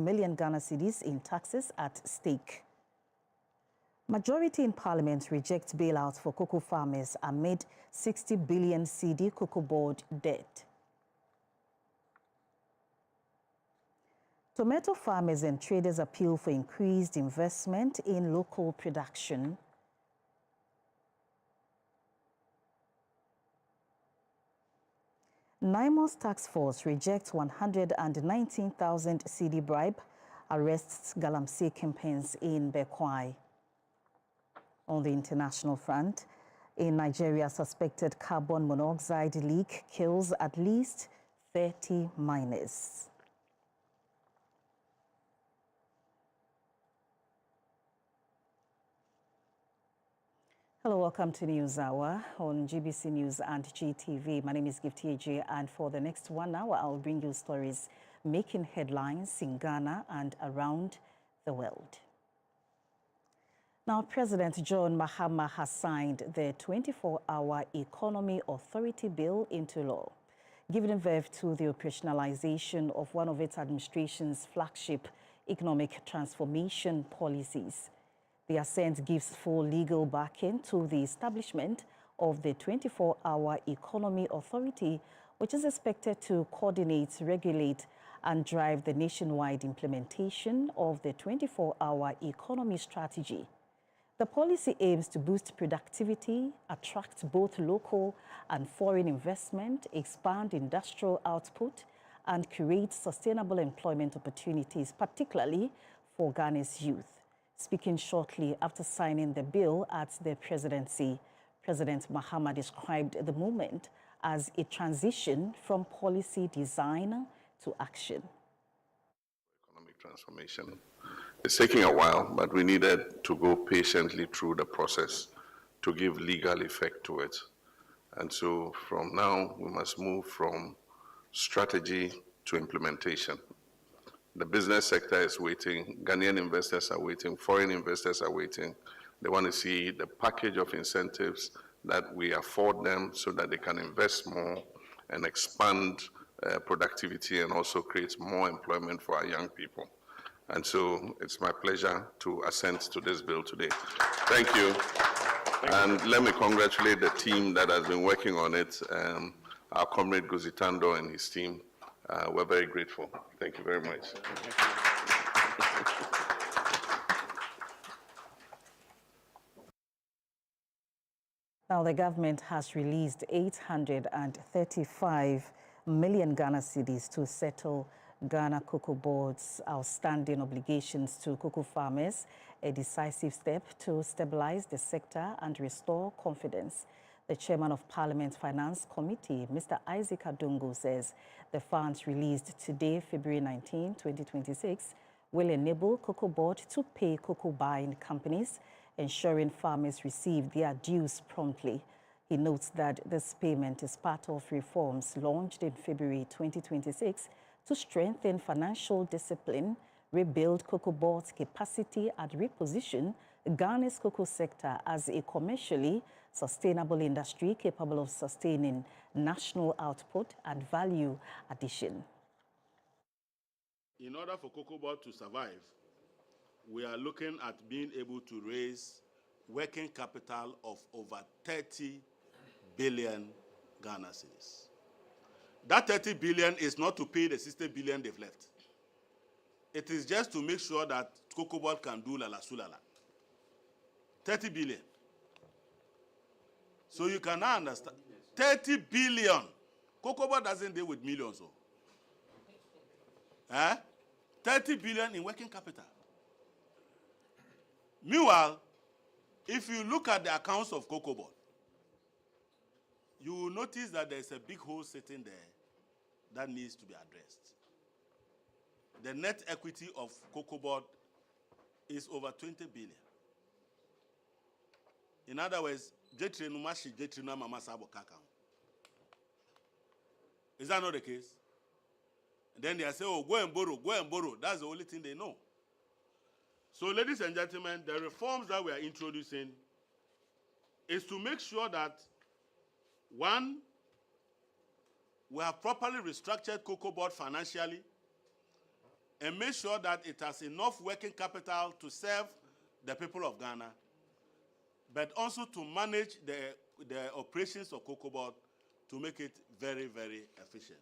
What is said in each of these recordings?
million Ghana cedis in taxes at stake. Majority in Parliament rejects bailout for cocoa farmers amid 60 billion cedi cocoa board debt. Tomato farmers and traders appeal for increased investment in local production. NIMOS task force rejects 119,000 cedi bribe, arrests Galamsey campaigns in Bekwai. On the international front, in Nigeria, suspected carbon monoxide leak kills at least 30 miners. Hello, welcome to News Hour on GBC News and GTV. My name is Gift AJ, and for the next 1 hour, I'll bring you stories making headlines in Ghana and around the world. Now, President John Mahama has signed the 24-hour Economy Authority Bill into law, giving birth to the operationalization of one of its administration's flagship economic transformation policies. The assent gives full legal backing to the establishment of the 24-hour Economy Authority, which is expected to coordinate, regulate, and drive the nationwide implementation of the 24-hour economy strategy. The policy aims to boost productivity, attract both local and foreign investment, expand industrial output, and create sustainable employment opportunities, particularly for Ghana's youth. Speaking shortly after signing the bill at the presidency, President Mahama described the movement as a transition from policy design to action. Economic transformation. It's taking a while, but we needed to go patiently through the process to give legal effect to it. And so from now, we must move from strategy to implementation. The business sector is waiting, Ghanaian investors are waiting, foreign investors are waiting. They want to see the package of incentives that we afford them so that they can invest more and expand productivity and also create more employment for our young people. And so it's my pleasure to assent to this bill today. Thank you. And let me congratulate the team that has been working on it, our comrade Guzitando and his team. We're very grateful. Thank you very much. Now, the government has released 835 million Ghana cedis to settle Ghana Cocoa Board's outstanding obligations to cocoa farmers, a decisive step to stabilize the sector and restore confidence. The chairman of Parliament's Finance Committee, Mr. Isaac Adungo, says the funds released today, February 19, 2026, will enable Cocoa Board to pay cocoa buying companies, ensuring farmers receive their dues promptly. He notes that this payment is part of reforms launched in February 2026 to strengthen financial discipline, rebuild Cocoa Board's capacity, and reposition Ghana's cocoa sector as a commercially sustainable industry capable of sustaining national output and value addition. In order for Cocoa Board to survive, we are looking at being able to raise working capital of over 30 billion Ghana cedis. That 30 billion is not to pay the 60 billion they've left. It is just to make sure that Cocoa Board can do lala sulala. 30 billion. So you can now understand. 30 billion. Cocoa Board doesn't deal with millions. 30 billion in working capital. Meanwhile, if you look at the accounts of Cocoa Board, you will notice that there's a big hole sitting there that needs to be addressed. The net equity of Cocoa Board is over 20 billion. In other words, is that not the case? And then they say, oh, go and borrow, go and borrow. That's the only thing they know. So, ladies and gentlemen, the reforms that we are introducing is to make sure that, one, we have properly restructured Cocoa Board financially. and make sure that it has enough working capital to serve the people of Ghana, but also to manage the operations of Cocoa Board to make it very, very efficient.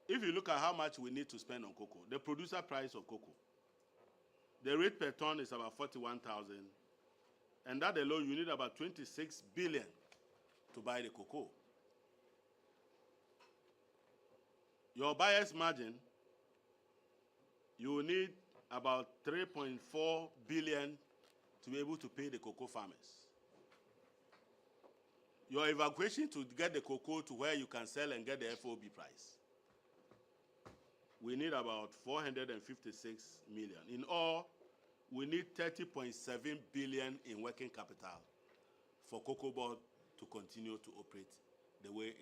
If you look at how much we need to spend on cocoa, the producer price of cocoa, the rate per ton is about 41,000, and that alone you need about 26 billion to buy the cocoa. Your buyer's margin, you will need about 3.4 billion to be able to pay the cocoa farmers. Your evacuation to get the cocoa to where you can sell and get the FOB price, we need about 456 million. In all, we need 30.7 billion in working capital for Cocoa Board to continue to operate the way.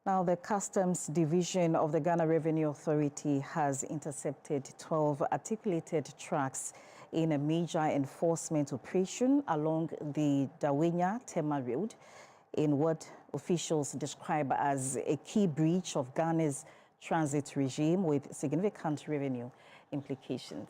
Now, the Customs Division of the Ghana Revenue Authority has intercepted 12 articulated trucks in a major enforcement operation along the Dawenya-Tema Road in what officials describe as a key breach of Ghana's transit regime with significant revenue implications.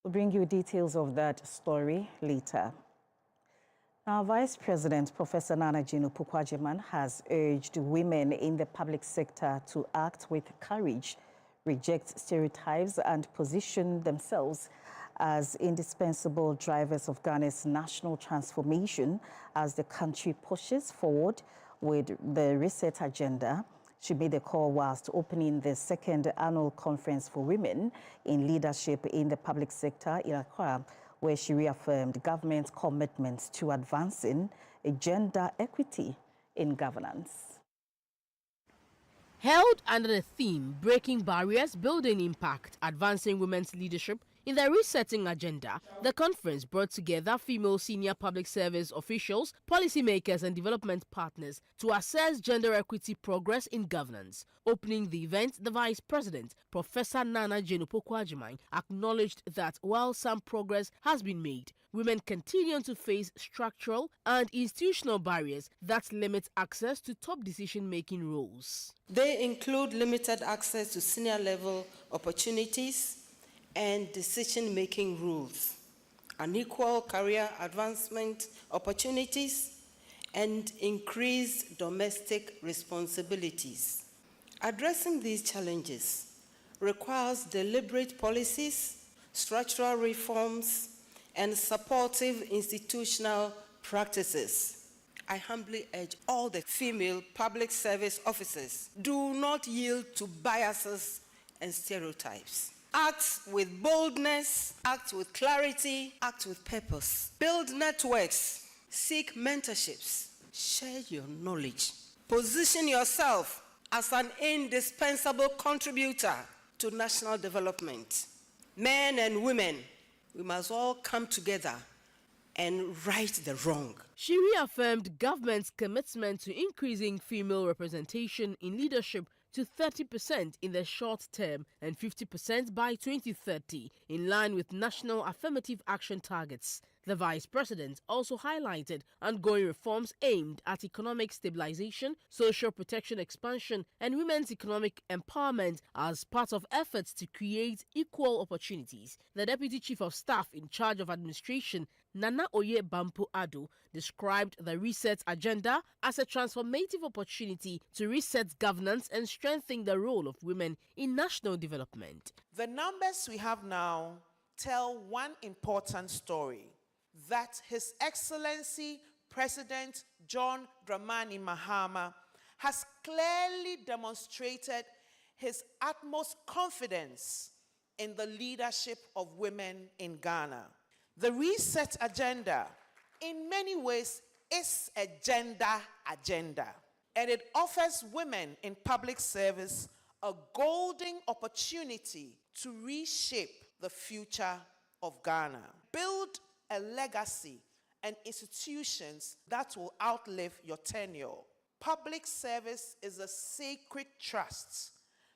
We'll bring you details of that story later. Now, Vice President Professor Nana Jino-Poku-Agyeman has urged women in the public sector to act with courage, reject stereotypes, and position themselves as indispensable drivers of Ghana's national transformation as the country pushes forward with the reset agenda. She made the call whilst opening the second annual conference for women in leadership in the public sector in Accra, where she reaffirmed government's commitment to advancing gender equity in governance. Held under the theme Breaking Barriers, Building Impact, Advancing Women's Leadership in the Resetting Agenda, the conference brought together female senior public service officials, policymakers and development partners to assess gender equity progress in governance. Opening the event, the Vice President, Professor Nana Jino-Poku-Agyeman, acknowledged that while some progress has been made, women continue to face structural and institutional barriers that limit access to top decision-making roles. They include limited access to senior level opportunities and decision-making rules, unequal career advancement opportunities, and increased domestic responsibilities. Addressing these challenges requires deliberate policies, structural reforms, and supportive institutional practices. I humbly urge all the female public service officers, do not yield to biases and stereotypes. Act with boldness, act with clarity, act with purpose. Build networks, seek mentorships, share your knowledge. Position yourself as an indispensable contributor to national development. Men and women, we must all come together and right the wrong. She reaffirmed government's commitment to increasing female representation in leadership to 30% in the short term and 50% by 2030, in line with national affirmative action targets. The Vice President also highlighted ongoing reforms aimed at economic stabilization, social protection expansion, and women's economic empowerment as part of efforts to create equal opportunities. The Deputy Chief of Staff in charge of administration, Nana Oye Bampo-Addo, described the reset agenda as a transformative opportunity to reset governance and strengthen the role of women in national development. The numbers we have now tell one important story, that His Excellency President John Dramani Mahama has clearly demonstrated his utmost confidence in the leadership of women in Ghana. The reset agenda, in many ways, is a gender agenda, and it offers women in public service a golden opportunity to reshape the future of Ghana, build a legacy and institutions that will outlive your tenure. Public service is a sacred trust.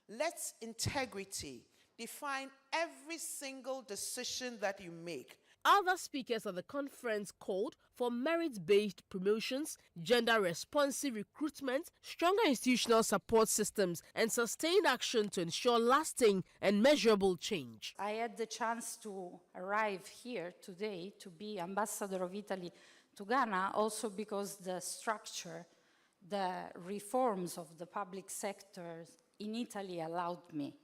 Let integrity define every single decision that you make. Other speakers at the conference called for merit-based promotions, gender-responsive recruitment, stronger institutional support systems, and sustained action to ensure lasting and measurable change. I had the chance to arrive here today to be ambassador of Italy to Ghana, also because the structure, the reforms of the public sector in Italy allowed me.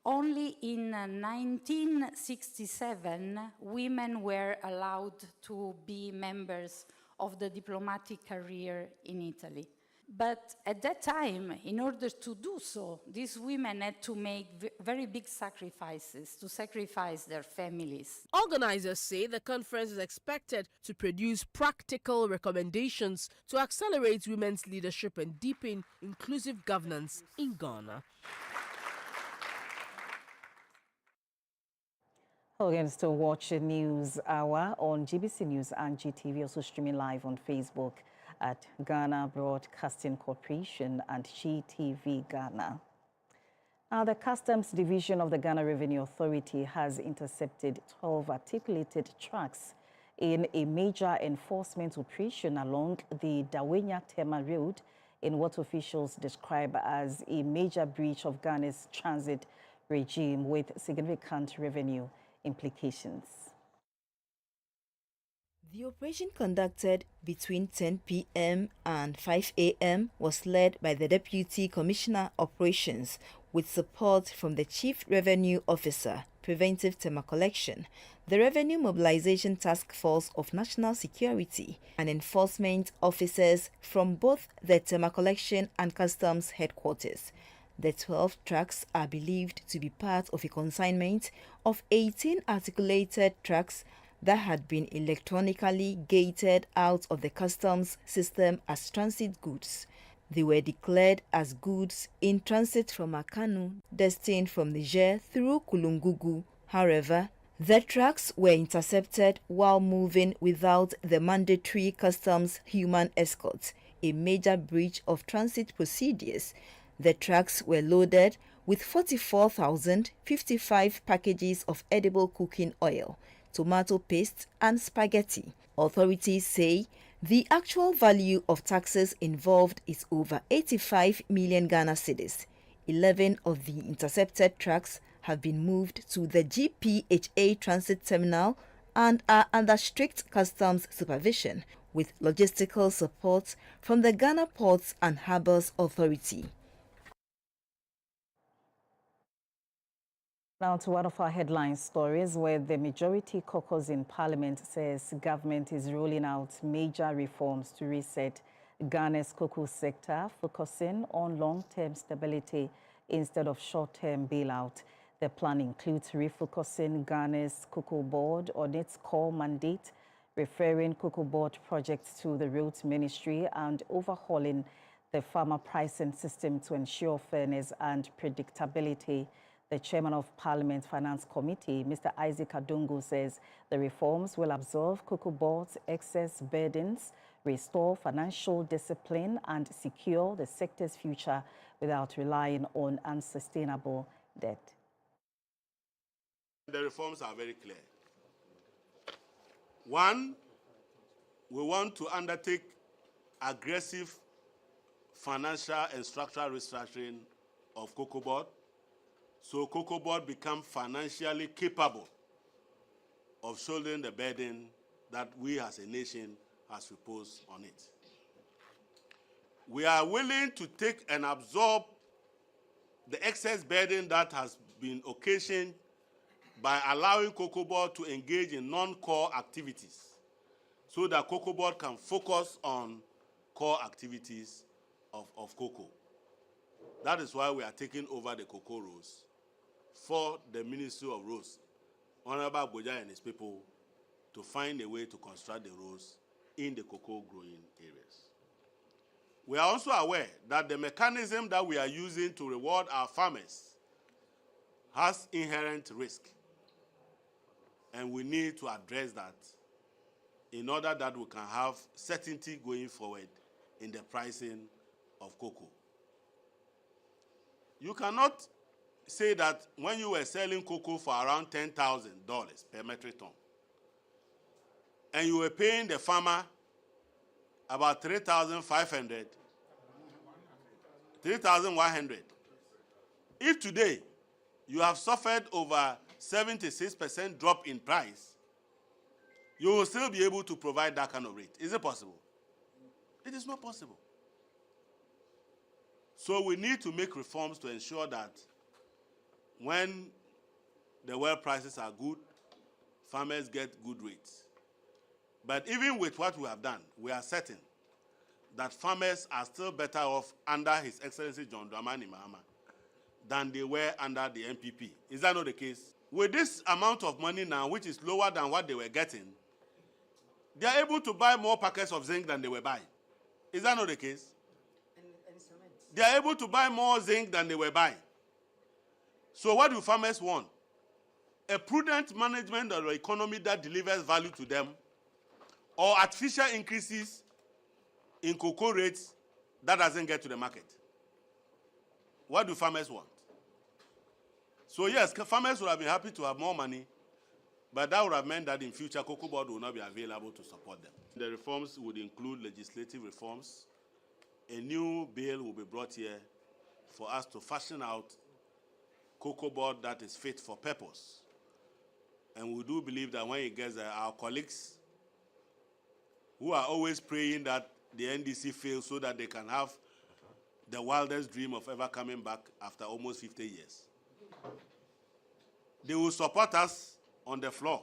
Only in 1967, women were allowed to be members of the diplomatic career in Italy. But at that time, in order to do so, these women had to make very big sacrifices, to sacrifice their families. Organizers say the conference is expected to produce practical recommendations to accelerate women's leadership and deepen inclusive governance in Ghana. Again, still watching News Hour on GBC News and GTV, also streaming live on Facebook at Ghana Broadcasting Corporation and GTV Ghana. Now, the Customs Division of the Ghana Revenue Authority has intercepted 12 articulated trucks in a major enforcement operation along the Dawenya-Tema Road in what officials describe as a major breach of Ghana's transit regime with significant revenue implications. The operation, conducted between 10 p.m. and 5 a.m., was led by the Deputy Commissioner Operations with support from the Chief Revenue Officer, Preventive Tema Collection, the Revenue Mobilization Task Force of National Security, and enforcement officers from both the Tema Collection and Customs headquarters. The 12 trucks are believed to be part of a consignment of 18 articulated trucks that had been electronically gated out of the customs system as transit goods. They were declared as goods in transit from Akanu, destined from Niger through Kulungugu. However, the trucks were intercepted while moving without the mandatory customs human escort, a major breach of transit procedures. The trucks were loaded with 44,055 packages of edible cooking oil, tomato paste, and spaghetti. Authorities say the actual value of taxes involved is over 85 million Ghana cedis. 11 of the intercepted trucks have been moved to the GPHA transit terminal and are under strict customs supervision, with logistical support from the Ghana Ports and Harbours Authority. Now to one of our headline stories, where the majority caucus in Parliament says government is rolling out major reforms to reset Ghana's cocoa sector, focusing on long-term stability instead of short-term bailout. The plan includes refocusing Ghana's Cocoa Board on its core mandate, referring Cocoa Board projects to the Roads Ministry, and overhauling the farmer pricing system to ensure fairness and predictability. The chairman of Parliament Finance Committee, Mr. Isaac Adongo, says the reforms will absorb Cocoa Board's excess burdens, restore financial discipline, and secure the sector's future without relying on unsustainable debt. The reforms are very clear. One, we want to undertake aggressive financial and structural restructuring of Cocoa Board, so Cocoa Board become financially capable of shouldering the burden that we as a nation has imposed on it. We are willing to take and absorb the excess burden that has been occasioned by allowing Cocoa Board to engage in non-core activities so that Cocoa Board can focus on core activities of cocoa. That is why we are taking over the cocoa roads for the Ministry of Roads, Honorable Boja and his people, to find a way to construct the roads in the cocoa growing areas. We are also aware that the mechanism that we are using to reward our farmers has inherent risk, and we need to address that in order that we can have certainty going forward in the pricing of cocoa. You cannot say that when you were selling cocoa for around $10,000 per metric ton, and you were paying the farmer about 3,500, 3,100. If today you have suffered over 76% drop in price, you will still be able to provide that kind of rate. Is it possible? It is not possible. So we need to make reforms to ensure that when the well prices are good, farmers get good rates. But even with what we have done, we are certain that farmers are still better off under His Excellency John Dramani Mahama than they were under the NPP. Is that not the case? With this amount of money now, which is lower than what they were getting, they are able to buy more packets of zinc than they were buying. Is that not the case? They are able to buy more zinc than they were buying. So what do farmers want? A prudent management of the economy that delivers value to them, or artificial increases in cocoa rates that doesn't get to the market? What do farmers want? So yes, farmers would have been happy to have more money, but that would have meant that in future, Cocoa Board will not be available to support them. The reforms would include legislative reforms. A new bill will be brought here for us to fashion out Cocoa Board that is fit for purpose. And we do believe that when it gets there, our colleagues who are always praying that the NDC fails so that they can have the wildest dream of ever coming back after almost 50 years, they will support us on the floor.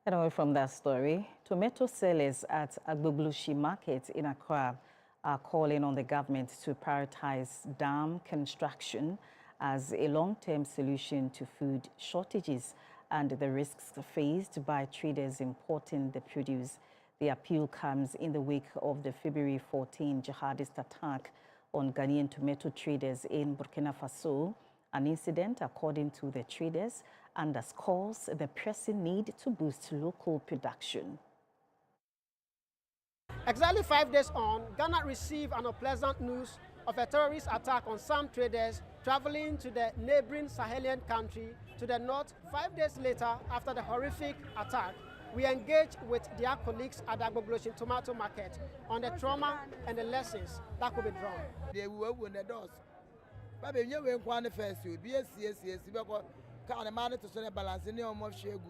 And away from that story, tomato sellers at Agboglushi Market in Accra are calling on the government to prioritize dam construction as a long-term solution to food shortages and the risks faced by traders importing the produce. The appeal comes in the wake of the February 14 jihadist attack on Ghanaian tomato traders in Burkina Faso. An incident, according to the traders, underscores the pressing need to boost local production. Exactly 5 days on, Ghana received an unpleasant news of a terrorist attack on some traders traveling to the neighboring Sahelian country to the north. 5 days later, after the horrific attack, we engaged with their colleagues at the Agboglushi Tomato Market on the trauma and the lessons that could be drawn. They were in the doors. But you were one first, you be a CSS, because can't manage to send a balance in your mouth shegu.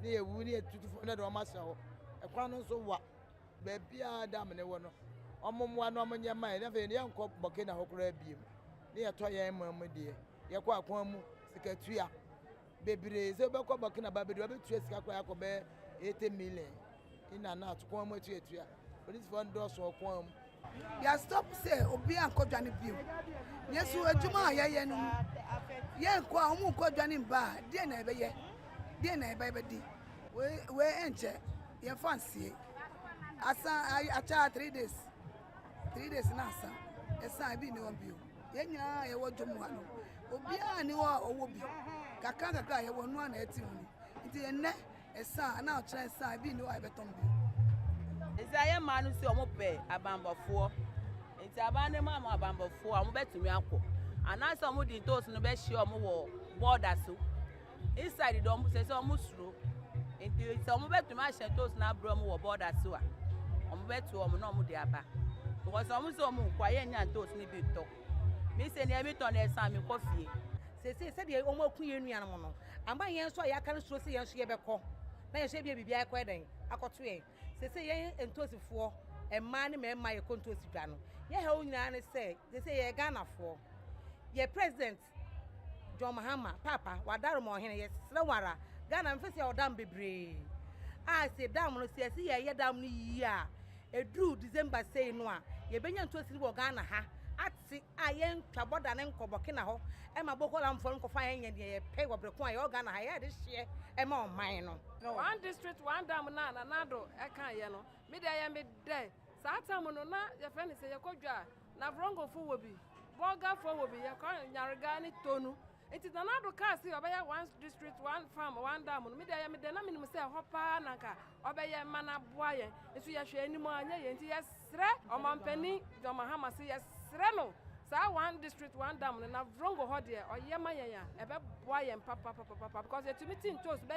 Near Woody at 200 or myself. A crown so what? Baby, I damn it. One on your mind, never a young cop, Burkina Hokra beam. Near Toya, mamma dear. Yakwa Quamu, Secretary. Baby, is a Boko Burkina Baby, Rabbit, Trace 80 million in and out, Quam with you. But it's one door so Quam. Ya stop say obi anko dwane bio yesu adwuma ayeye no ye nko a omu nko dwane ba de na ebeye de na ebe di we enche ye fancy asa acha 3 days na asa esa bi ni won bio ye nyina ye wo dwom ha no obi a ni wo owo bi kaka ye wo no na eti hu nti ye ne esa na ocha esa bi ni wo abeton bio. Isaiah manu si omo pe abambofo. Nti abane mama abambofo omo betumi akọ. Anasa omo di toast no be hye omo wo border so. Inside the omo say omo suro. Nti omo betumi ahye toast na bro omo wo border so a. Omo betu omo na omo di aba. Because omo so omo kwaye nya toast ni bi to. Me say na mi to na esa mi kofie. Say de omo akuye nuan mo no. Amba yen so ya kan suro say yen so ye beko. Na yen so bia bibia akọ den. Akoto yen. Say yen entosifo e man me ma ye kontosi dwa no ye ha onyina ne say ye Ghana fo ye president John Mahama papa wadaro mo hene ye srewara Ghana mfese odam bebre a say dam no say ye dam no yi a edru December say no a ye benya ntosi wo Ghana ha ati a ye ntwaboda ne nkobokina ho e ma bokola mfo nkofa ye ye pe wobreko a ye Ghana ha ye de hye e ma oman no. One district, one dam na nado eka ye no. Me dey me dey. Sa time no na ye friend say ye kodwa na brongo fo wobi. Boga fo wobi ye ko nyarega ni tonu. It is another case obey one district, one farm, one dam. Me de na minimum say hopa nanka obey mana boye. Esu ya hwe ani mo anya ye nti yesre omampani do mahama say yesre no. Sa one district, one dam na vrongo ho de oyema yen ebe boye papa because you to meeting toast be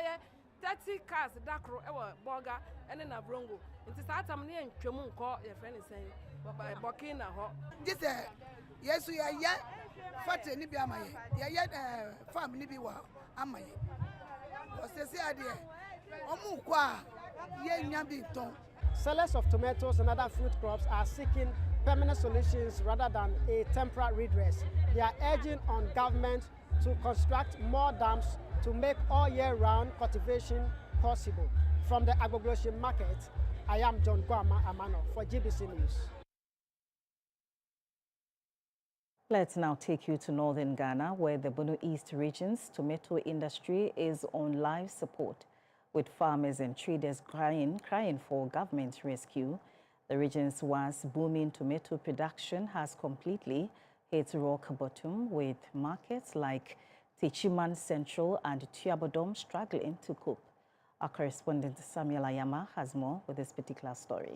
30 cars dakro ewa boga ene na vrongo. Nti sa atam ne ntwemu nko ye friend say Burkina ho. This yes we are ya fate ni bi amaye. Ya farm ni bi wa amaye. O se se ade omu kwa ye nya bi ton. Sellers of tomatoes and other fruit crops are seeking permanent solutions rather than a temporary redress. They are urging on government to construct more dams to make all year round cultivation possible. From the Agbogbloshie market, I am John Guama Amano for GBC News. Let's now take you to northern Ghana, where the Bono East region's tomato industry is on life support, with farmers and traders crying for government rescue. The region's once booming tomato production has completely hit rock bottom, with markets like Techiman Central and Tuabodom struggling to cope. Our correspondent Samuel Ayama has more with this particular story.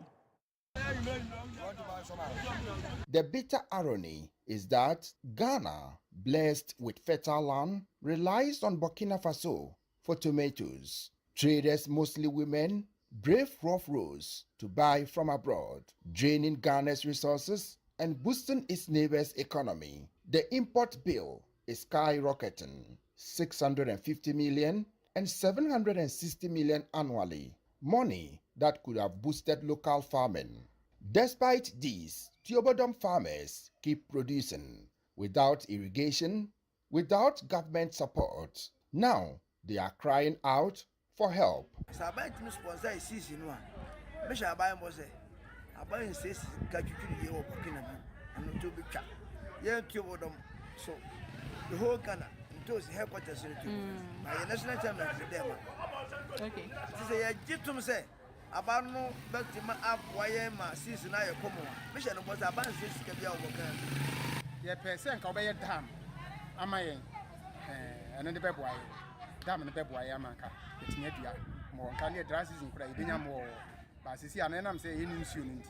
The bitter irony is that Ghana, blessed with fertile land, relies on Burkina Faso for tomatoes. Traders, mostly women, brave rough roads to buy from abroad, draining Ghana's resources and boosting its neighbors' economy. The import bill is skyrocketing, 650 million and 760 million annually, money that could have boosted local farming. Despite this, Tuabodom farmers keep producing without irrigation, without government support. Now they are crying out for help. The whole Ghana, those headquarters my national chairman okay. This is a gym say about no back to my up why my season I come on. Mission was a band says can be our work. Yeah, person can be a dam. Am I and then the bed wire dam and the bed wire manka. It's near the more can you dresses in Craydina more. But see, and then I'm saying in soon.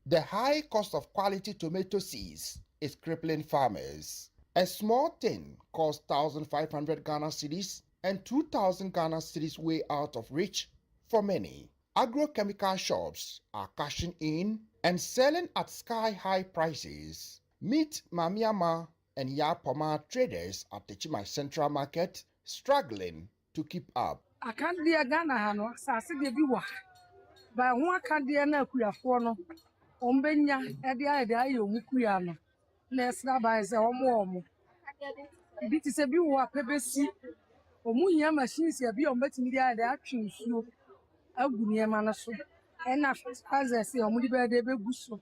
The high cost of quality tomato seeds is crippling farmers. A small tin costs 1,500 Ghana cedis and 2,000 Ghana cedis way out of reach for many. Agrochemical shops are cashing in and selling at sky-high prices. Meet Mamiama and Yapoma traders at the Chima Central Market struggling to keep up. I can't be a Ghana hano, sasi de biwa. Ba one can't be an akuyafono. Ombenya, edia yo mukuyano. Nesna ba ze omo. Bit is a biwa pebesi. Omunya machines ya bi ombetimi dia de atwe nsuo. Agunie manaso. Ena as I say omudi be de beguso.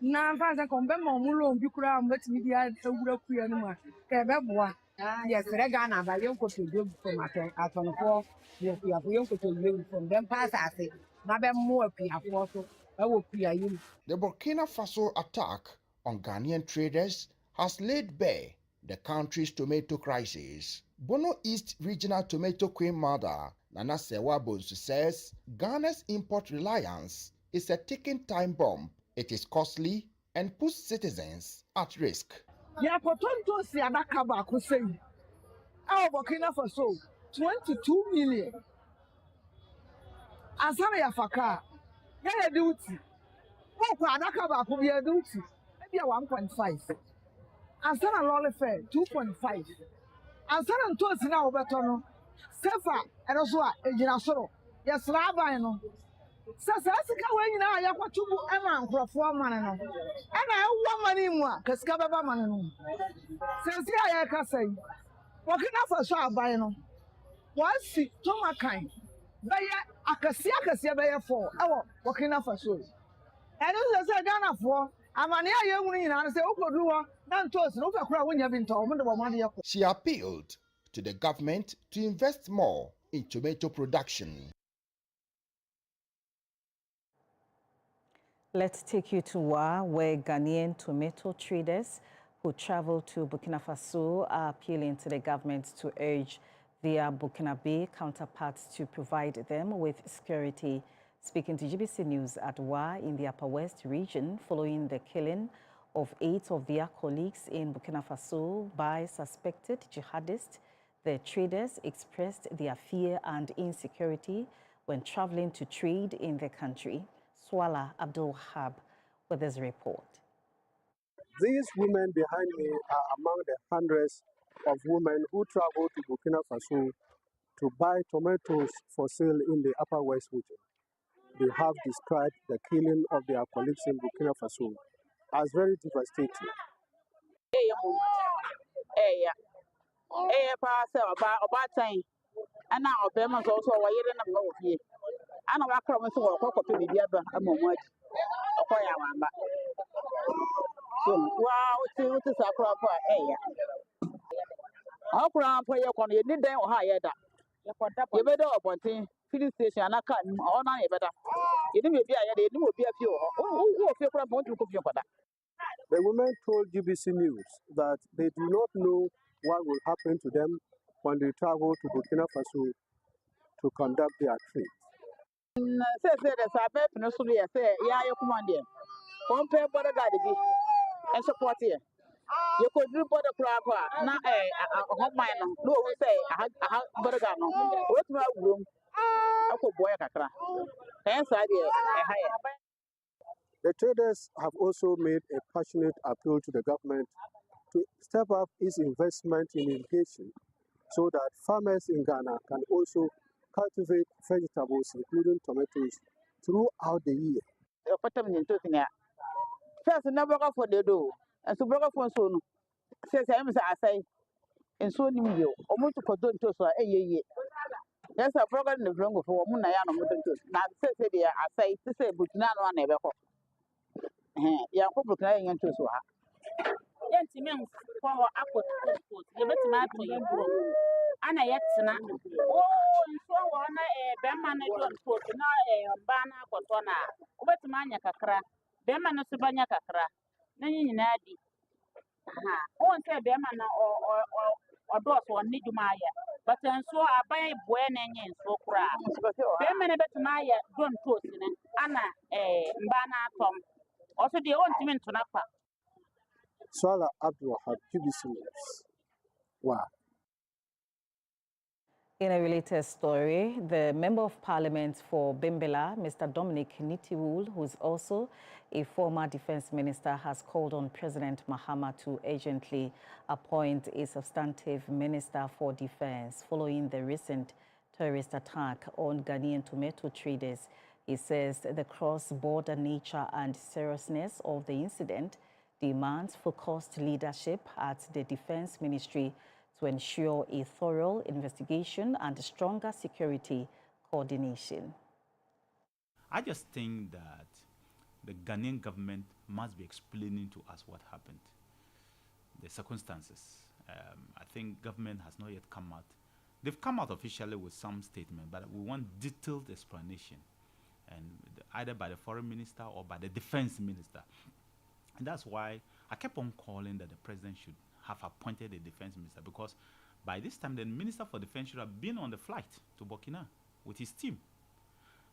Na faza kombe ma omulo mbi kura ombetimi dia ewura kuya no ma. Ke beboa. Yes, Regana, but you could do from at 24. You could do from them pass as it. Maybe more photo. I will clear you. The Burkina Faso attack on Ghanaian traders has laid bare the country's tomato crisis. Bono East Regional Tomato Queen Mother Nana Sewa Bonsu says Ghana's import reliance is a ticking time bomb. It is costly and puts citizens at risk. Yeah, Potonto Siadakaba could say, our Burkina Faso, 22 million. Asana Yafaka, yeah, duty. Oh, Adakaba could be a duty, maybe a 1.5. Asana Lolifair, 2.5. Asana Tosina Obetono, Sefa, and also a Jinasoro, yes, Rabino. Sasasika when now I want to Emma for 4 months. And I want money more, because Cababa man. Since I can say, working off a shop by no. What's it to my kind? By a Casia by a 4 hour working off a show. And as I done for, I'm an young and I say, oh, none to us, no crowd when you have been told about money. She appealed to the government to invest more in tomato production. Let's take you to Wa, where Ghanaian tomato traders who traveled to Burkina Faso are appealing to the government to urge their Burkinabe counterparts to provide them with security. Speaking to GBC News at Wa in the Upper West region following the killing of 8 of their colleagues in Burkina Faso by suspected jihadists, the traders expressed their fear and insecurity when traveling to trade in the country. Swala Abdul Hab with this report. These women behind me are among the hundreds of women who travel to Burkina Faso to buy tomatoes for sale in the Upper West region. They have described the killing of their colleagues in Burkina Faso as very devastating. The women told GBC News that they do not know what will happen to them when they travel to Burkina Faso to conduct their trade. The traders have also made a passionate appeal to the government to step up its investment in irrigation so that farmers in Ghana can also cultivate vegetables, including tomatoes, throughout the year. Swala Abdul Wahab, GBC News. Wow. In a related story, the Member of Parliament for Bimbela, Mr. Dominic Nitiwul, who is also a former Defense Minister, has called on President Mahama to urgently appoint a substantive Minister for Defense following the recent terrorist attack on Ghanaian tomato traders. He says the cross-border nature and seriousness of the incident demands focused leadership at the Defense Ministry to ensure a thorough investigation and stronger security coordination. I just think that the Ghanaian government must be explaining to us what happened, the circumstances. I think government has not yet come out. They've come out officially with some statement, but we want detailed explanation, and either by the foreign minister or by the defense minister. And that's why I kept on calling that the president should have appointed a defense minister, because by this time the minister for defense should have been on the flight to Burkina with his team.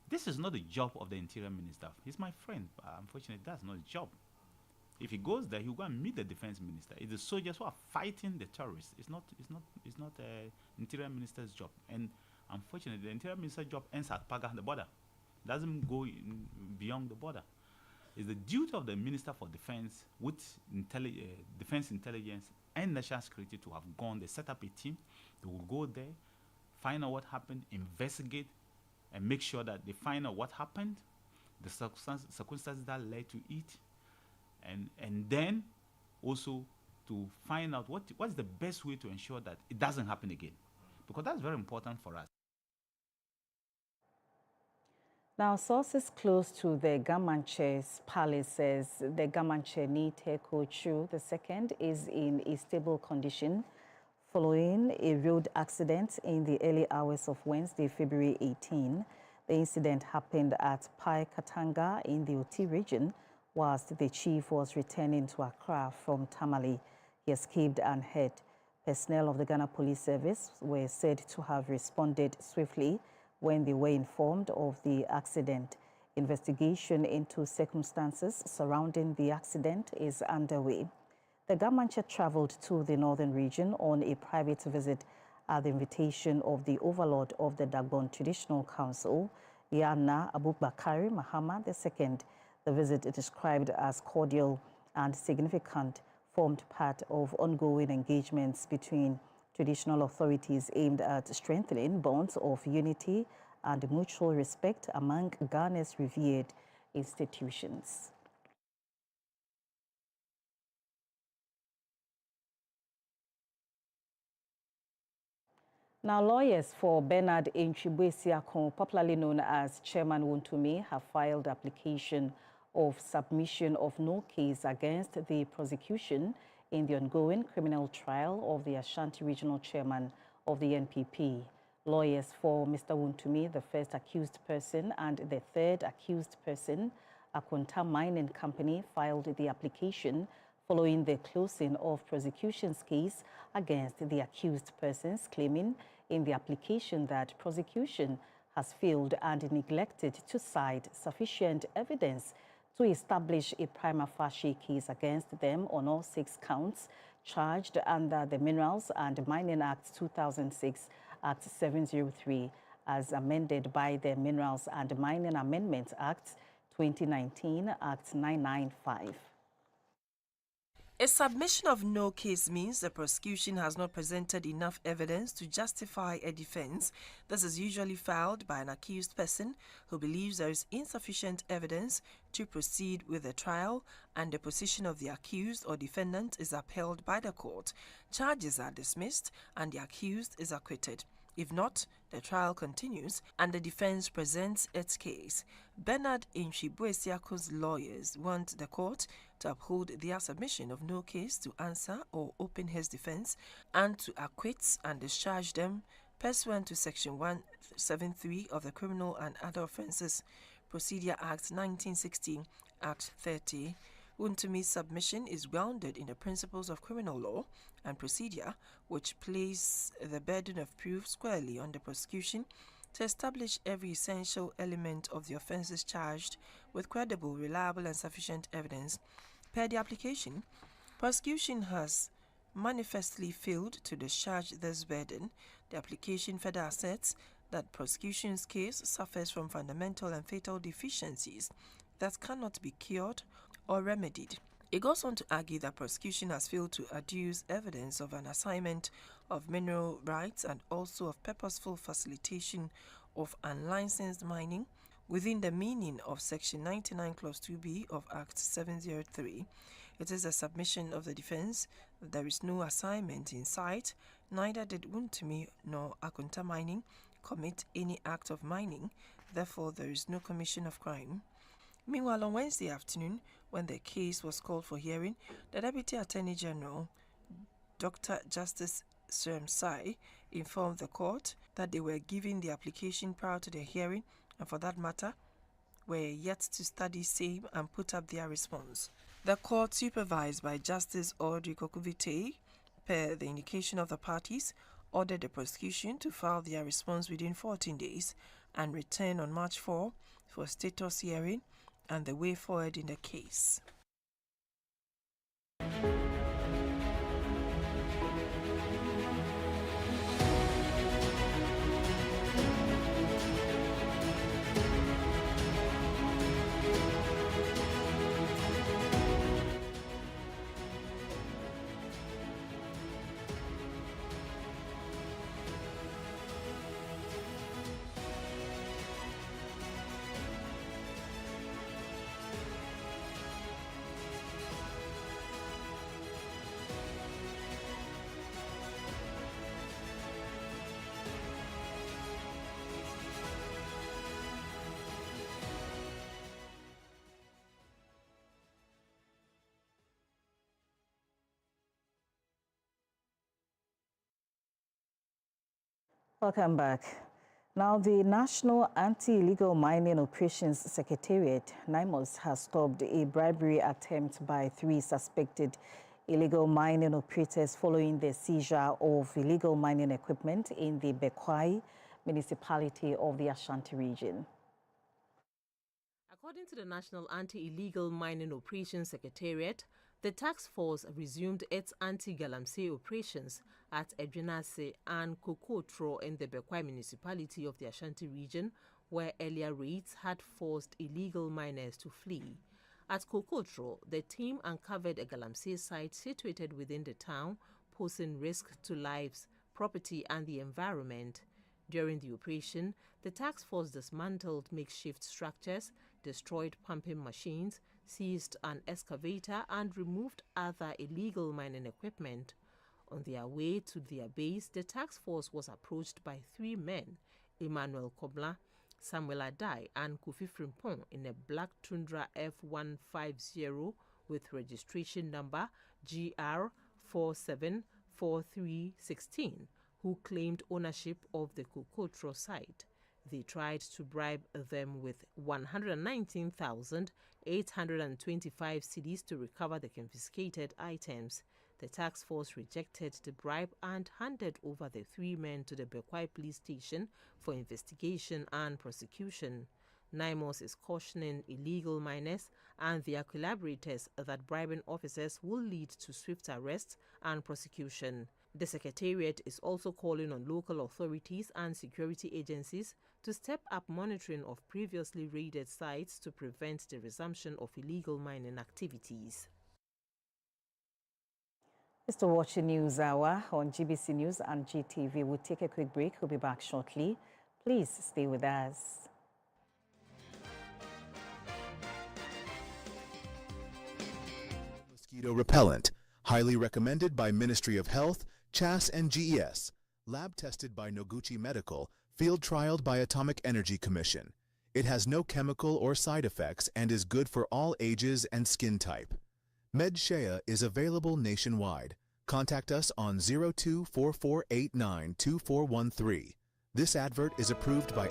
This is not the job of the interior minister. He's my friend, but unfortunately that's not his job. If he goes there, he'll go and meet the defense minister. It's the soldiers who are fighting the terrorists. It's not the interior minister's job. And unfortunately, the interior minister's job ends at Paga, the border. Doesn't go beyond the border. It's the duty of the Minister for Defense with defense intelligence and national security to have gone. They set up a team. They will go there, find out what happened, investigate, and make sure that they find out what happened, the circumstances that led to it, and then also to find out what's the best way to ensure that it doesn't happen again, because that's very important for us. Now, sources close to the Gamanche's palace says the Gamanche Niteko Chu II is in a stable condition following a road accident in the early hours of Wednesday, February 18. The incident happened at Pai Katanga in the Oti region whilst the chief was returning to Accra from Tamale. he escaped unhurt. Personnel of the Ghana Police Service were said to have responded swiftly when they were informed of the accident. Investigation into circumstances surrounding the accident is underway. The Gamanche traveled to the northern region on a private visit at the invitation of the overlord of the Dagbon Traditional Council, Yana Abubakari Mahama II. The visit, described as cordial and significant, formed part of ongoing engagements between traditional authorities aimed at strengthening bonds of unity and mutual respect among Ghana's revered institutions. Now, lawyers for Bernard Enchibwe-Siakon, popularly known as Chairman Wontumi, have filed application of submission of no case against the prosecution in the ongoing criminal trial of the Ashanti Regional Chairman of the NPP. Lawyers for Mr. Wontumi, the first accused person, and the third accused person, Akonta Mining Company, filed the application following the closing of prosecution's case against the accused persons, claiming in the application that prosecution has failed and neglected to cite sufficient evidence to establish a prima facie case against them on all 6 counts charged under the Minerals and Mining Act 2006, Act 703, as amended by the Minerals and Mining Amendment Act 2019, Act 995. A submission of no case means the prosecution has not presented enough evidence to justify a defense. This is usually filed by an accused person who believes there is insufficient evidence to proceed with the trial and the position of the accused or defendant is upheld by the court. Charges are dismissed and the accused is acquitted. If not, the trial continues and the defense presents its case. Bernard Enchibwe-Siakon's lawyers want the court to uphold their submission of no case to answer or open his defense and to acquit and discharge them pursuant to Section 173 of the Criminal and Other Offences Procedure Act 1916, Act 30. Wontumi's submission is grounded in the principles of criminal law and procedure, which place the burden of proof squarely on the prosecution to establish every essential element of the offences charged with credible, reliable and sufficient evidence. Per the application, prosecution has manifestly failed to discharge this burden. The application further asserts that prosecution's case suffers from fundamental and fatal deficiencies that cannot be cured or remedied. It goes on to argue that prosecution has failed to adduce evidence of an assignment of mineral rights and also of purposeful facilitation of unlicensed mining within the meaning of Section 99 Clause 2B of Act 703. It is a submission of the defense that there is no assignment in sight, neither did Wontumi nor Akonta Mining commit any act of mining, therefore there is no commission of crime. Meanwhile, on Wednesday afternoon, when the case was called for hearing, the Deputy Attorney General, Dr. Justice Serem-Sai, informed the court that they were given the application prior to the hearing and, for that matter, were yet to study same and put up their response. The court, supervised by Justice Audrey Kokuvite, per the indication of the parties, ordered the prosecution to file their response within 14 days and return on March 4 for status hearing and the way forward in the case. Welcome back. Now, the National Anti-Illegal Mining Operations Secretariat, NIMOS, has stopped a bribery attempt by 3 suspected illegal mining operators following the seizure of illegal mining equipment in the Bekwai municipality of the Ashanti region. According to the National Anti-Illegal Mining Operations Secretariat, the task force resumed its anti-galamsey operations at Edwinase and Kokotro in the Bekwai municipality of the Ashanti region, where earlier raids had forced illegal miners to flee. At Kokotro, the team uncovered a galamsey site situated within the town, posing risk to lives, property and the environment. During the operation, the task force dismantled makeshift structures, destroyed pumping machines, seized an excavator and removed other illegal mining equipment. On their way to their base, the task force was approached by 3 men, Emmanuel Kobla, Samuel Adai and Kofi Frimpong, in a black Tundra F150 with registration number GR474316, who claimed ownership of the Kokotro site. They tried to bribe them with 119,825 cedis to recover the confiscated items. The task force rejected the bribe and handed over the 3 men to the Bekwai police station for investigation and prosecution. NIMOS is cautioning illegal miners and their collaborators that bribing officers will lead to swift arrest and prosecution. The Secretariat is also calling on local authorities and security agencies to step up monitoring of previously raided sites to prevent the resumption of illegal mining activities. Still watching News Hour on GBC News and GTV. We'll take a quick break. We'll be back shortly. Please stay with us. Mosquito repellent, highly recommended by Ministry of Health, CHAS and GES, lab tested by Noguchi Medical, field trialed by Atomic Energy Commission. It has no chemical or side effects and is good for all ages and skin type. MedShea is available nationwide. Contact us on 0244892413. This advert is approved by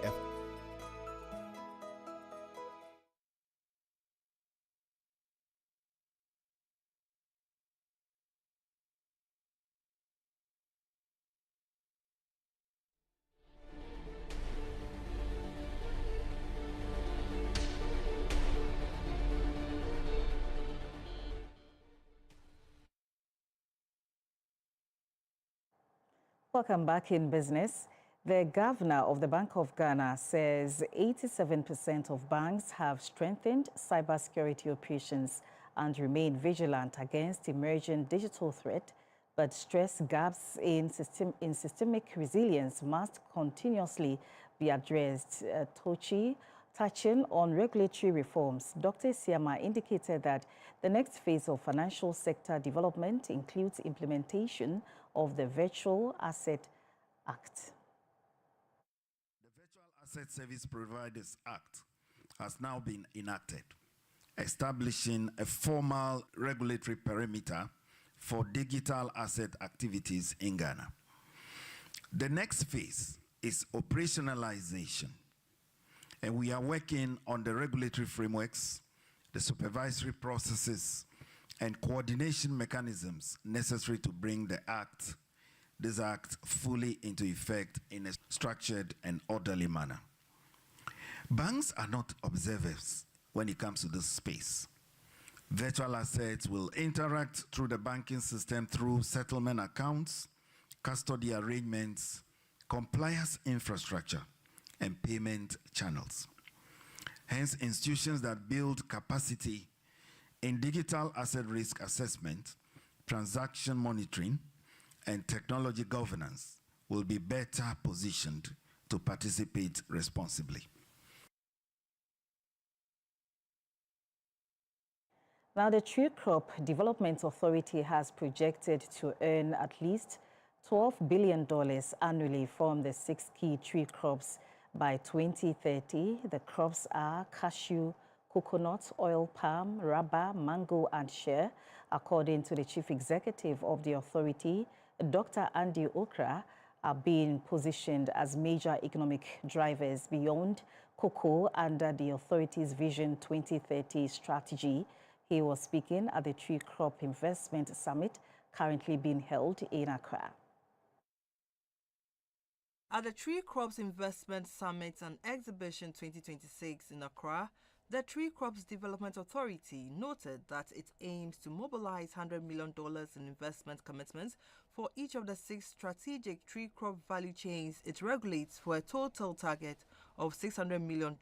Welcome back in business. The governor of the Bank of Ghana says 87% of banks have strengthened cybersecurity operations and remain vigilant against emerging digital threat, but stress gaps in systemic resilience must continuously be addressed. Touching on regulatory reforms, Dr. Siama indicated that the next phase of financial sector development includes implementation of the Virtual Asset Act. The Virtual Asset Service Providers Act has now been enacted, establishing a formal regulatory perimeter for digital asset activities in Ghana. The next phase is operationalization, and we are working on the regulatory frameworks, the supervisory processes, and coordination mechanisms necessary to bring this act fully into effect in a structured and orderly manner. Banks are not observers when it comes to this space. Virtual assets will interact through the banking system through settlement accounts, custody arrangements, compliance infrastructure, and payment channels. Hence, institutions that build capacity in digital asset risk assessment, transaction monitoring, and technology governance will be better positioned to participate responsibly. Now, the Tree Crop Development Authority has projected to earn at least $12 billion annually from the 6 key tree crops by 2030. The crops are cashew, coconut, oil palm, rubber, mango, and shea. According to the chief executive of the authority, Dr. Andy Okra, are being positioned as major economic drivers beyond cocoa under the authority's Vision 2030 strategy. He was speaking at the Tree Crop Investment Summit currently being held in Accra. At the Tree Crops Investment Summit and Exhibition 2026 in Accra, the Tree Crops Development Authority noted that it aims to mobilize $100 million in investment commitments for each of the 6 strategic tree crop value chains it regulates for a total target of $600 million.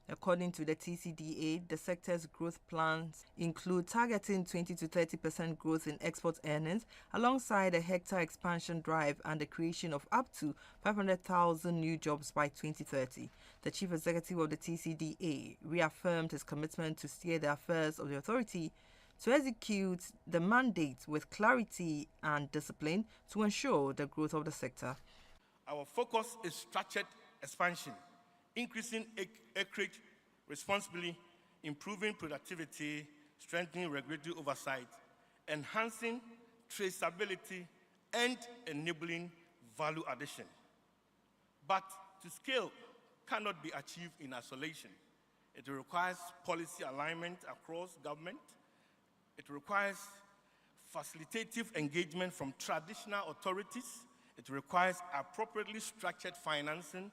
According to the TCDA, the sector's growth plans include targeting 20 to 30% growth in export earnings alongside a hectare expansion drive and the creation of up to 500,000 new jobs by 2030. The chief executive of the TCDA reaffirmed his commitment to steer the affairs of the authority to execute the mandate with clarity and discipline to ensure the growth of the sector. Our focus is structured expansion, increasing acreage responsibly, improving productivity, strengthening regulatory oversight, enhancing traceability, and enabling value addition. But to scale cannot be achieved in isolation. It requires policy alignment across government. It requires facilitative engagement from traditional authorities. It requires appropriately structured financing.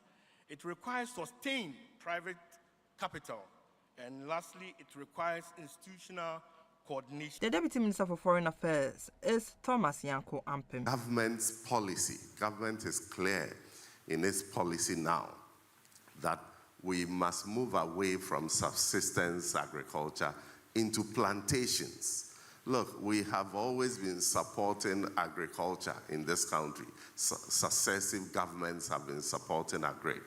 It requires sustained private capital. And lastly, it requires institutional coordination. The Deputy Minister for Foreign Affairs is Thomas Yanko Ampem. Government's policy, government is clear in its policy now that we must move away from subsistence agriculture into plantations. Look, we have always been supporting agriculture in this country. Successive governments have been supporting agri.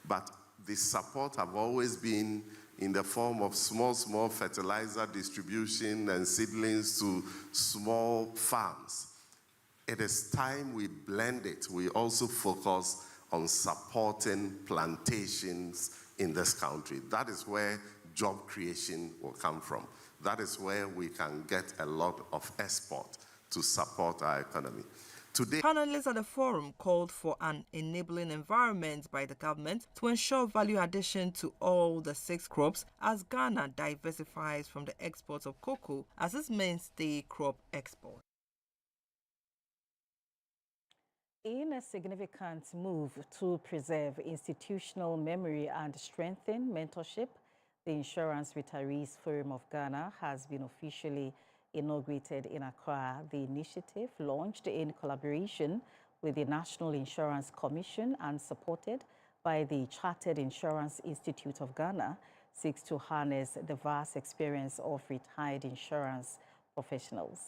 But the support have always been in the form of small fertilizer distribution and seedlings to small farms. It is time we blend it. We also focus on supporting plantations in this country. That is where job creation will come from. That is where we can get a lot of export to support our economy. Today, panelists at the forum called for an enabling environment by the government to ensure value addition to all the 6 crops as Ghana diversifies from the exports of cocoa as its mainstay crop export. In a significant move to preserve institutional memory and strengthen mentorship, the Insurance Retirees Forum of Ghana has been officially inaugurated in Accra. The initiative, launched in collaboration with the National Insurance Commission and supported by the Chartered Insurance Institute of Ghana, seeks to harness the vast experience of retired insurance professionals.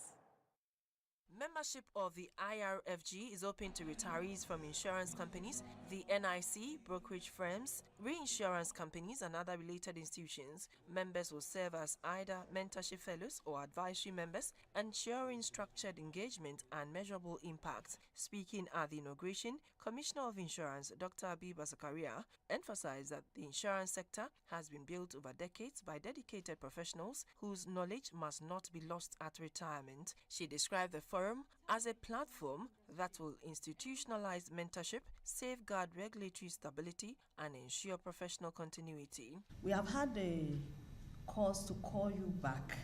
Membership of the IRFG is open to retirees from insurance companies, the NIC, brokerage firms, reinsurance companies, and other related institutions. Members will serve as either mentorship fellows or advisory members, ensuring structured engagement and measurable impact. Speaking at the inauguration, Commissioner of Insurance Dr. Abiba Zakaria emphasized that the insurance sector has been built over decades by dedicated professionals whose knowledge must not be lost at retirement. She described the forum as a platform that will institutionalize mentorship, safeguard regulatory stability, and ensure professional continuity. We have had a cause to call you back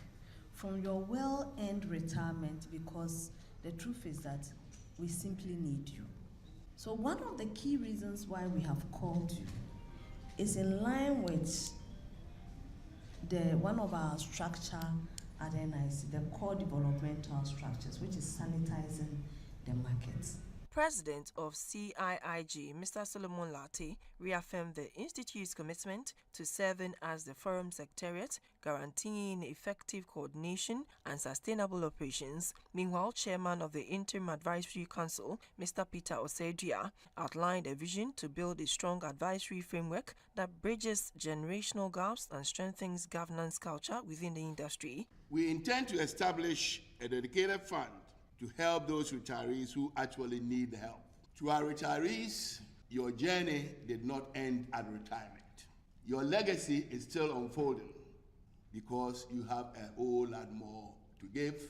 from your well-earned retirement because the truth is that we simply need you. So one of the key reasons why we have called you is in line with one of our structure at NIC, the core developmental structures, which is sanitizing the markets. President of CIIG, Mr. Solomon Latte, reaffirmed the Institute's commitment to serving as the forum secretariat, guaranteeing effective coordination and sustainable operations. Meanwhile, Chairman of the Interim Advisory Council, Mr. Peter Osedia, outlined a vision to build a strong advisory framework that bridges generational gaps and strengthens governance culture within the industry. We intend to establish a dedicated fund to help those retirees who actually need help. To our retirees, your journey did not end at retirement. Your legacy is still unfolding because you have a whole lot more to give,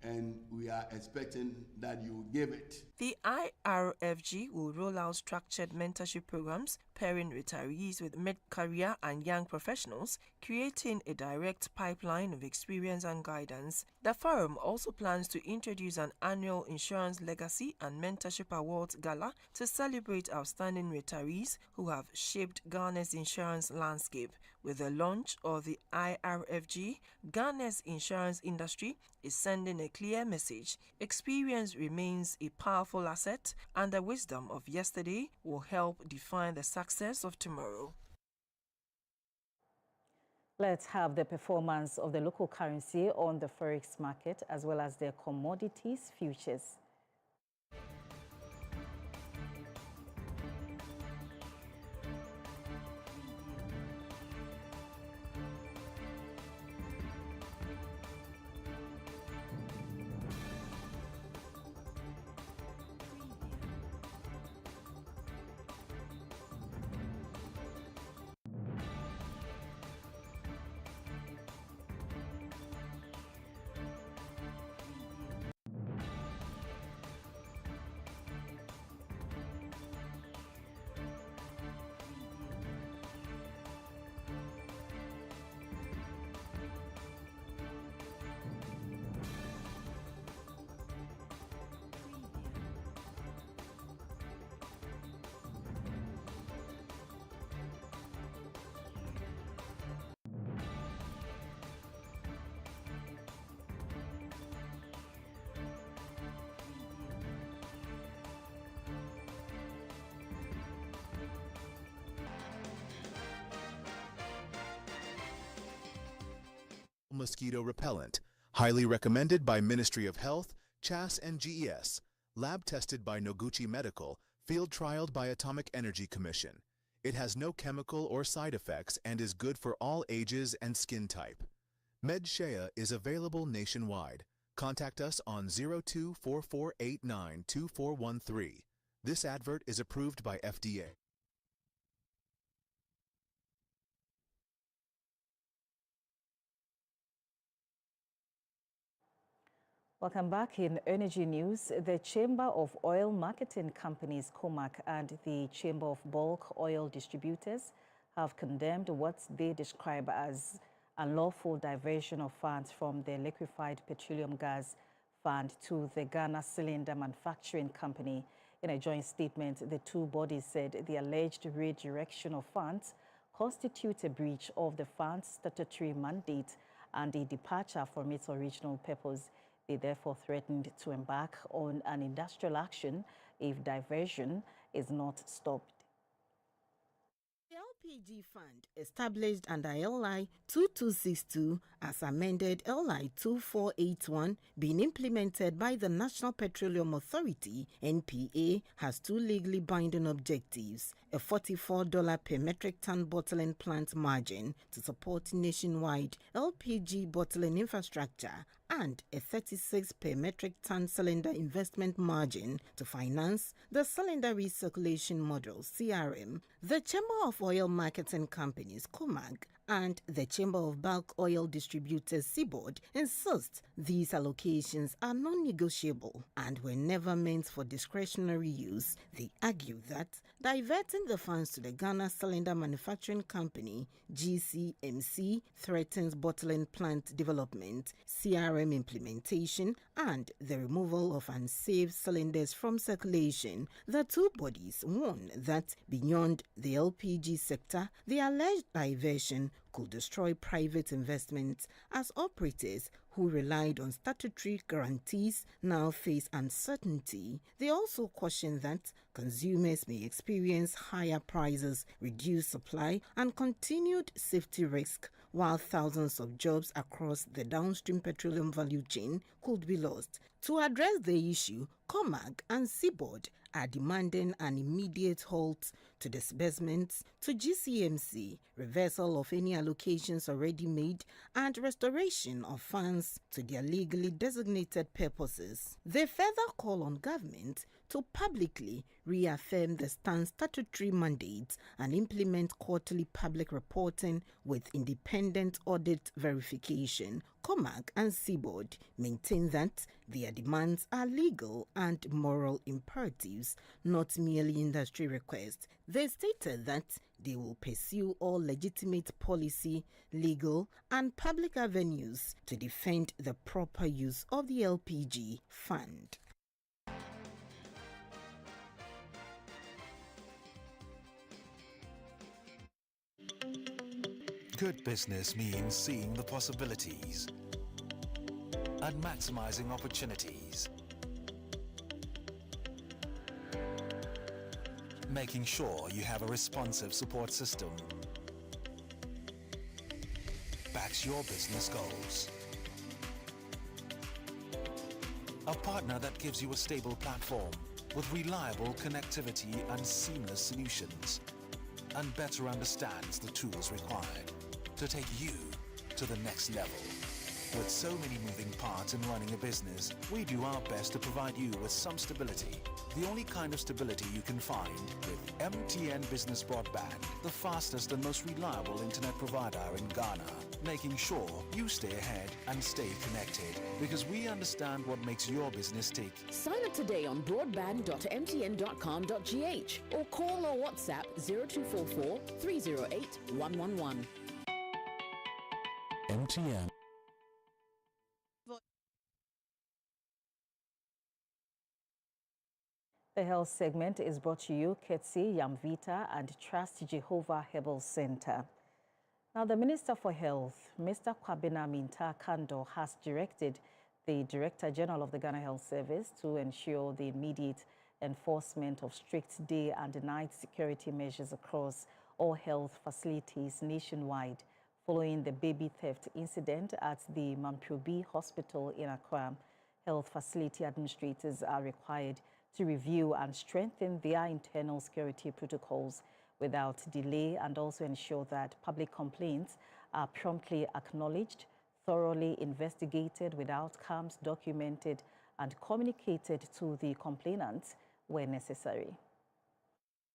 and we are expecting that you will give it. The IRFG will roll out structured mentorship programs pairing retirees with mid-career and young professionals, creating a direct pipeline of experience and guidance. The forum also plans to introduce an annual Insurance Legacy and Mentorship Awards Gala to celebrate outstanding retirees who have shaped Ghana's insurance landscape. With the launch of the IRFG, Ghana's insurance industry is sending a clear message. Experience remains a powerful asset, and the wisdom of yesterday will help define the success of tomorrow. Let's have the performance of the local currency on the forex market as well as the commodities futures. Mosquito repellent, highly recommended by Ministry of Health, CHAS and GES, lab tested by Noguchi Medical, field trialed by Atomic Energy Commission. It has no chemical or side effects and is good for all ages and skin type. MedShea is available nationwide. Contact us on 0244892413. This advert is approved by FDA. Welcome back. In energy news, the Chamber of Oil Marketing Companies, COMAC, and the Chamber of Bulk Oil Distributors have condemned what they describe as unlawful diversion of funds from the Liquefied Petroleum Gas Fund to the Ghana Cylinder Manufacturing Company. In a joint statement, the two bodies said the alleged redirection of funds constitutes a breach of the fund's statutory mandate and a departure from its original purpose. They therefore threatened to embark on an industrial action if diversion is not stopped. The LPG Fund, established under LI 2262 as amended LI 2481, being implemented by the National Petroleum Authority (NPA), has two legally binding objectives: a $44 per metric ton bottling plant margin to support nationwide LPG bottling infrastructure, and a $36 per metric ton cylinder investment margin to finance the cylinder recirculation model (CRM). The Chamber of Oil Marketing Companies (COMAG) and the Chamber of Bulk Oil Distributors (CBOD) insist these allocations are non-negotiable and were never meant for discretionary use. They argue that diverting the funds to the Ghana Cylinder Manufacturing Company (GCMC) threatens bottling plant development, CRM implementation, and the removal of unsafe cylinders from circulation. The two bodies warn that beyond the LPG sector, the alleged diversion could destroy private investments as operators who relied on statutory guarantees now face uncertainty. They also caution that consumers may experience higher prices, reduced supply, and continued safety risk, while thousands of jobs across the downstream petroleum value chain could be lost. To address the issue, COMAG and CBOD are demanding an immediate halt to disbursements to GCMC, reversal of any allocations already made, and restoration of funds to their legally designated purposes. They further call on government to publicly reaffirm the stand's statutory mandate and implement quarterly public reporting with independent audit verification. COMAG and CBOD maintain that their demands are legal and moral imperatives, not merely industry requests. They stated that they will pursue all legitimate policy, legal, and public avenues to defend the proper use of the LPG fund. Good business means seeing the possibilities and maximizing opportunities. Making sure you have a responsive support system backs your business goals. A partner that gives you a stable platform with reliable connectivity and seamless solutions, and better understands the tools required to take you to the next level. With so many moving parts in running a business, we do our best to provide you with some stability. The only kind of stability you can find with MTN Business Broadband, the fastest and most reliable internet provider in Ghana, making sure you stay ahead and stay connected, because we understand what makes your business tick. Sign up today on broadband.mtn.com.gh or call or WhatsApp 0244 308 111. MTN. The health segment is brought to you courtesy Yamvita and Trust Jehovah Herbal Center. Now, the Minister for Health, Mr. Kwabena Minta Kando, has directed the Director General of the Ghana Health Service to ensure the immediate enforcement of strict day and night security measures across all health facilities nationwide following the baby theft incident at the Mamprobi Hospital in Accra. Health facility administrators are required to review and strengthen their internal security protocols without delay, and also ensure that public complaints are promptly acknowledged, thoroughly investigated with outcomes documented, and communicated to the complainant where necessary.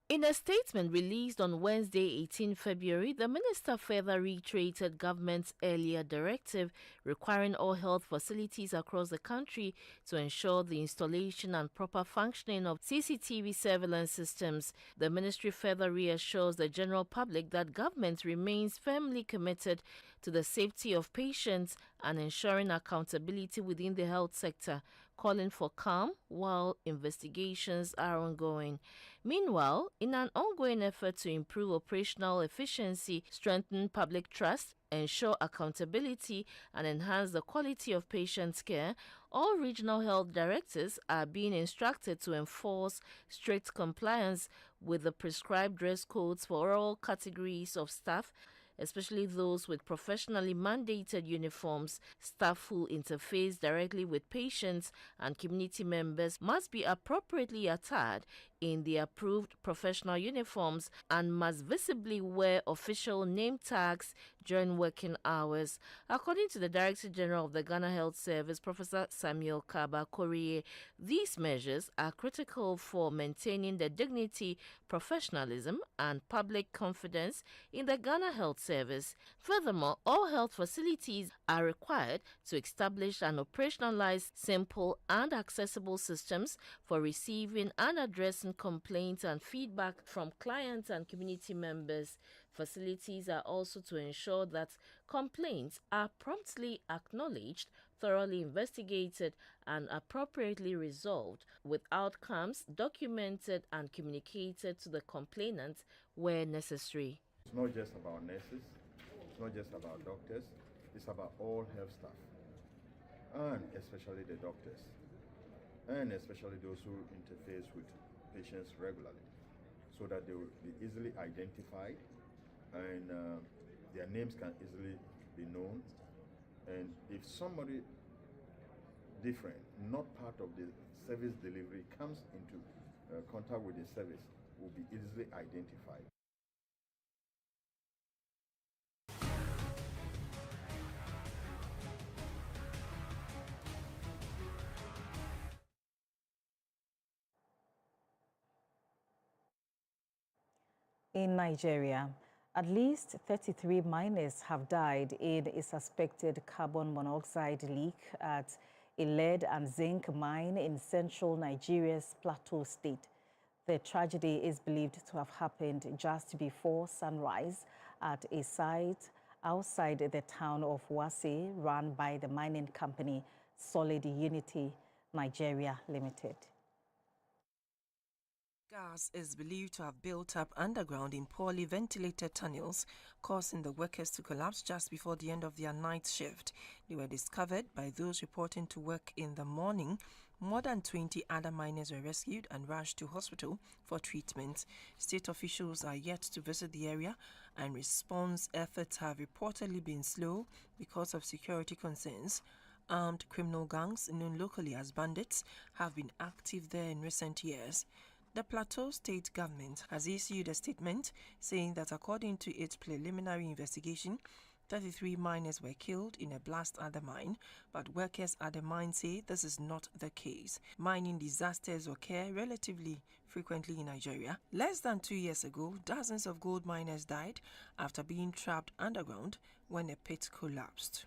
In a statement released on Wednesday, 18 February, the minister further reiterated government's earlier directive requiring all health facilities across the country to ensure the installation and proper functioning of CCTV surveillance systems. The ministry further reassures the general public that government remains firmly committed to the safety of patients and ensuring accountability within the health sector, calling for calm while investigations are ongoing. Meanwhile, in an ongoing effort to improve operational efficiency, strengthen public trust, ensure accountability, and enhance the quality of patient care, all regional health directors are being instructed to enforce strict compliance with the prescribed dress codes for all categories of staff, especially those with professionally mandated uniforms. Staff who interface directly with patients and community members must be appropriately attired in the approved professional uniforms and must visibly wear official name tags during working hours. According to the Director General of the Ghana Health Service, Professor Samuel Kaba Korie, these measures are critical for maintaining the dignity, professionalism, and public confidence in the Ghana Health Service. Furthermore, all health facilities are required to establish and operationalize simple and accessible systems for receiving and addressing complaints and feedback from clients and community members. Facilities are also to ensure that complaints are promptly acknowledged, thoroughly investigated, and appropriately resolved, with outcomes documented and communicated to the complainant where necessary. It's not just about nurses, it's not just about doctors, it's about all health staff, and especially the doctors, and especially those who interface with patients regularly, so that they will be easily identified and their names can easily be known. And if somebody different, not part of the service delivery, comes into contact with the service, will be easily identified. In Nigeria, at least 33 miners have died in a suspected carbon monoxide leak at a lead and zinc mine in central Nigeria's Plateau State. The tragedy is believed to have happened just before sunrise at a site outside the town of Wase, run by the mining company Solid Unity Nigeria Limited. Gas is believed to have built up underground in poorly ventilated tunnels, causing the workers to collapse just before the end of their night shift. They were discovered by those reporting to work in the morning. More than 20 other miners were rescued and rushed to hospital for treatment. State officials are yet to visit the area, and response efforts have reportedly been slow because of security concerns. Armed criminal gangs, known locally as bandits, have been active there in recent years. The Plateau State Government has issued a statement saying that according to its preliminary investigation, 33 miners were killed in a blast at the mine, but workers at the mine say this is not the case. Mining disasters occur relatively frequently in Nigeria. Less than 2 years ago, dozens of gold miners died after being trapped underground when a pit collapsed.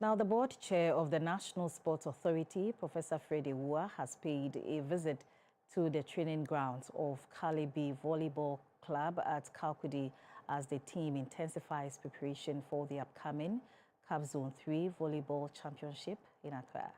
Now, the board chair of the National Sports Authority, Professor Freddie Wua, has paid a visit to the training grounds of Kalibi Volleyball Club at Kalkudi as the team intensifies preparation for the upcoming CAF Zone 3 Volleyball Championship in Accra.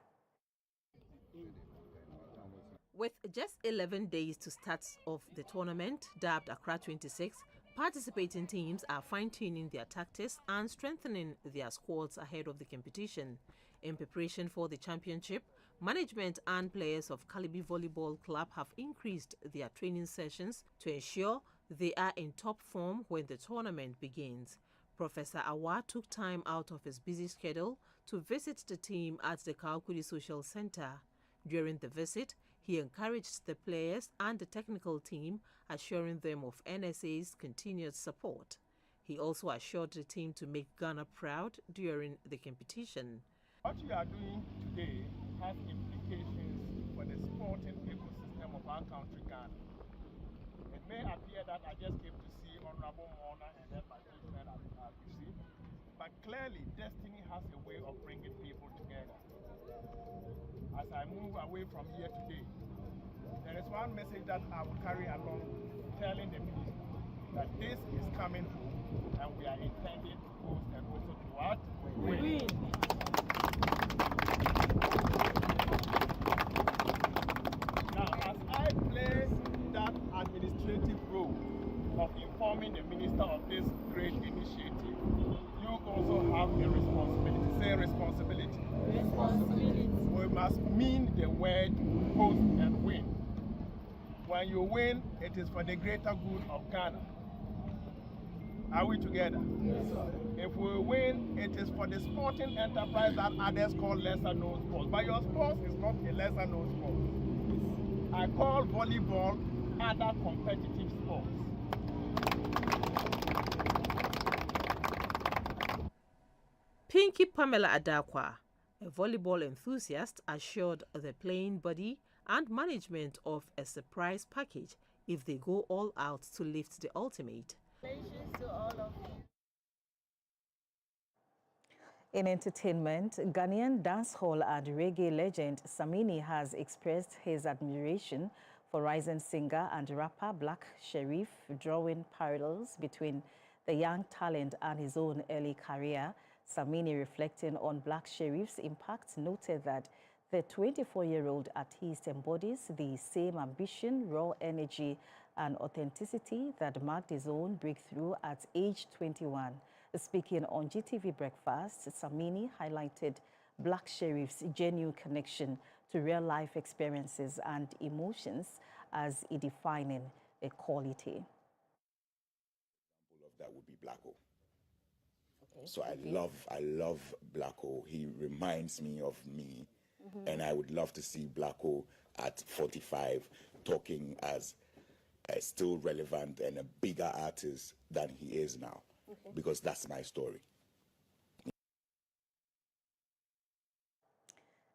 With just 11 days to start off the tournament, dubbed Accra 26, participating teams are fine-tuning their tactics and strengthening their squads ahead of the competition. In preparation for the championship, management and players of Kalibi Volleyball Club have increased their training sessions to ensure they are in top form when the tournament begins. Professor Awa took time out of his busy schedule to visit the team at the Kalkudi Social Center. During the visit, he encouraged the players and the technical team, assuring them of NSA's continued support. He also assured the team to make Ghana proud during the competition. What we are doing today has implications for the sporting ecosystem of our country, Ghana. It may appear that I just came to see Honorable Mona and then my good friend RBC, but clearly destiny has a way of bringing people together. As I move away from here today, there is one message that I will carry along, telling the minister that this is coming home and we are intending to host and also to what? Win. Now, as I play that administrative role of informing the minister of this great initiative, you also have a responsibility. Say responsibility. Responsibility. We must mean the word host and win. When you win, it is for the greater good of Ghana. Are we together? Yes, sir. If we win, it is for the sporting enterprise that others call lesser known sports. But your sport is not a lesser known sport. I call volleyball other competitive sports. Pinky Pamela Adakwa, a volleyball enthusiast, assured the playing body and management of a surprise package if they go all out to lift the ultimate. Congratulations to all of you. In entertainment, Ghanaian dancehall and reggae legend Samini has expressed his admiration for rising singer and rapper Black Sherif, drawing parallels between the young talent and his own early career. Samini, reflecting on Black Sherif's impact, noted that the 24-year-old artist embodies the same ambition, raw energy, and authenticity that marked his own breakthrough at age 21. Speaking on GTV Breakfast, Samini highlighted Black Sherif's genuine connection to real-life experiences and emotions as a defining a quality. Example of that would be Blacko. Okay. So I love Blacko. He reminds me of me. Mm-hmm. And I would love to see Blacko at 45 talking as still relevant and a bigger artist than he is now. Okay. Because that's my story.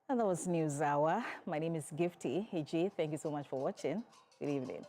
And that was News Hour. My name is Gifty Hiji. Thank you so much for watching. Good evening.